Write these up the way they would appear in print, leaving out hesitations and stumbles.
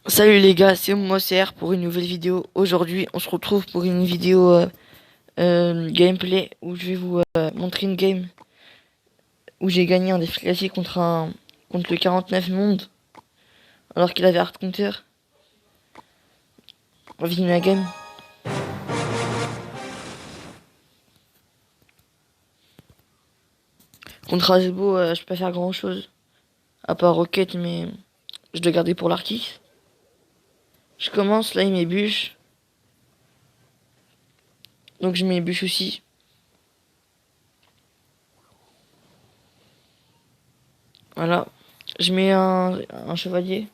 Salut les gars, c'est moi CR pour une nouvelle vidéo. Aujourd'hui, on se retrouve pour une vidéo gameplay où je vais vous montrer une game où j'ai gagné un défi classique contre le 49 monde alors qu'il avait hard counter. On va finir la game. Contre Asbo, je peux pas faire grand chose à part Rocket, mais je dois garder pour l'artiste. Je commence, là il met bûche, donc je mets bûche aussi. Voilà, je mets un chevalier.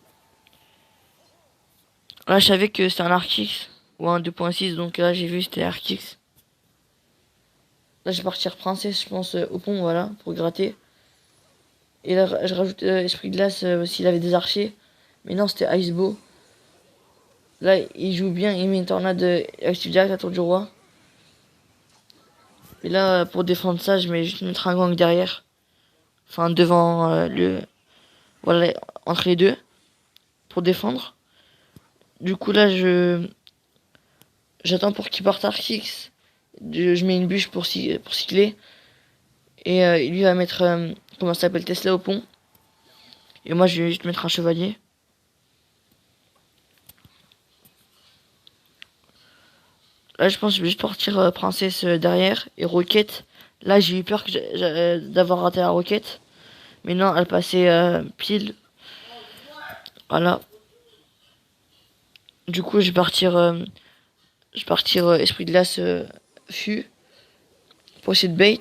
Là, je savais que c'était un Arctis ou un 2.6, donc là, j'ai vu c'était Arctis. Là, je vais partir princesse, je pense, au pont, voilà, pour gratter. Et là, je rajoute esprit de glace s'il avait des archers. Mais non, c'était Icebo. Là, il joue bien, il met une tornade active direct à tour du roi. Et là, pour défendre ça, je mets juste mettre un gang derrière. Enfin, devant voilà, entre les deux, pour défendre. Du coup, là, j'attends pour qu'il parte Arctis. Je mets une bûche pour cycler. Et lui va mettre, comment ça s'appelle, Tesla au pont. Et moi, je vais juste mettre un chevalier. Là, je pense que je vais juste partir princesse derrière. Et roquette. Là, j'ai eu peur d'avoir raté la roquette. Mais non, elle passait pile. Voilà. Du coup, je vais partir esprit de glace fût. Pour essayer de bait.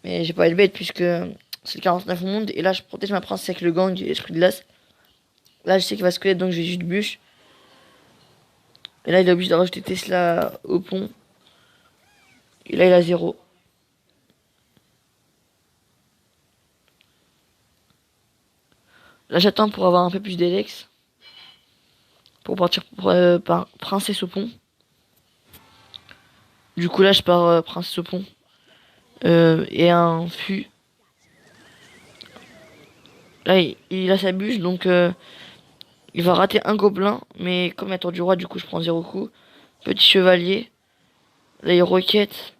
Mais j'ai pas eu de bait puisque c'est le 49 au monde. Et là, je protège ma princesse avec le gang esprit de glace. Là, je sais qu'il va squelette, donc je vais juste bûche. Et là, il est obligé de rajouter Tesla au pont. Et là, il a 0. Là, j'attends pour avoir un peu plus d'Elex. Pour partir par princesse au pont. Du coup, là, je pars princesse au pont. Et un fût. Là, il a sa bûche, donc il va rater un gobelin. Mais comme il y a tour du roi, du coup, je prends 0 coup. Petit chevalier. Là, il roquette.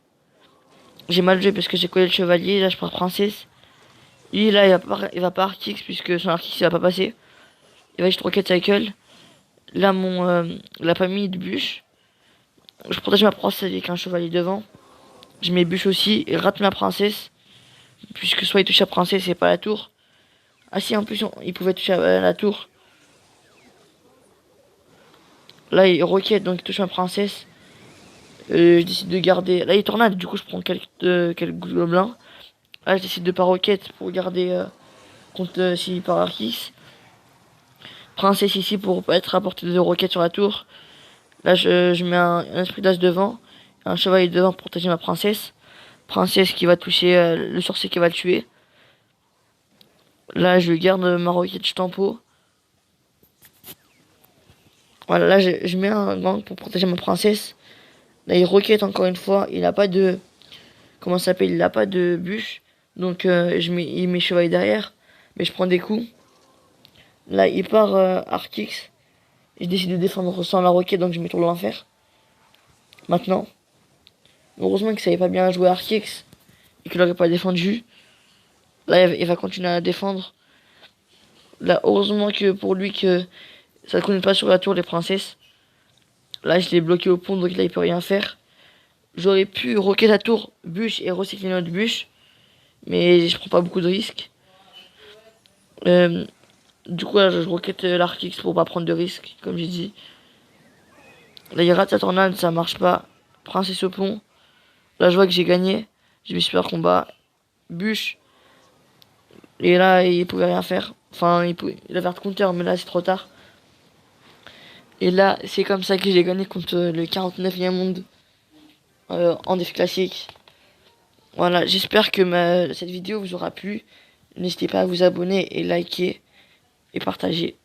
J'ai mal joué parce que j'ai collé le chevalier. Là, je pars princesse. Lui, là, il va pas Arcix puisque son Arcix, il va pas passer. Il va juste roquette cycle. Là, il a pas mis de bûche. Je protège ma princesse avec un chevalier devant. Je mets bûche aussi et rate ma princesse. Puisque soit il touche la princesse et pas la tour. Ah si, en plus, il pouvait toucher la tour. Là, il roquette, donc il touche ma princesse. Je décide de garder. Là, il tornade, du coup, je prends quelques gobelins. Là, je décide de pas roquette pour garder contre s'il part Arcix. Princesse ici pour pas être à portée de roquette sur la tour. Là, je mets un esprit d'as devant. Un chevalier devant pour protéger ma princesse. Princesse qui va toucher le sorcier qui va le tuer. Là, je garde ma roquette tempo. Voilà, là, je mets un gang pour protéger ma princesse. Là, il roquette encore une fois. Il a pas de... Comment ça s'appelle? Il a pas de bûche. Donc, il met chevalier derrière. Mais je prends des coups. Là, il part Arcix. Je décide de défendre sans la roquette, donc je mets tour de l'enfer. Maintenant. Heureusement qu'il savait pas bien jouer Arcix. Et qu'il aurait pas défendu. Là, il va continuer à défendre. Là, heureusement que pour lui que ça ne connaît pas sur la tour les princesses. Là, je l'ai bloqué au pont, donc là, il peut rien faire. J'aurais pu roquer la tour, bûche et recycler notre bûche. Mais je prends pas beaucoup de risques. Euh, du coup, là, je roquette l'Arcix pour pas prendre de risques, comme j'ai dit. Là, il rate sa tornade, ça marche pas. Princesse au pont. Là, je vois que j'ai gagné. J'ai mis super combat. Bûche. Et là, il pouvait rien faire. Enfin, il avait hard counter, mais là, c'est trop tard. Et là, c'est comme ça que j'ai gagné contre le 49e monde en défi classique. Voilà, j'espère que cette vidéo vous aura plu. N'hésitez pas à vous abonner et liker et partager.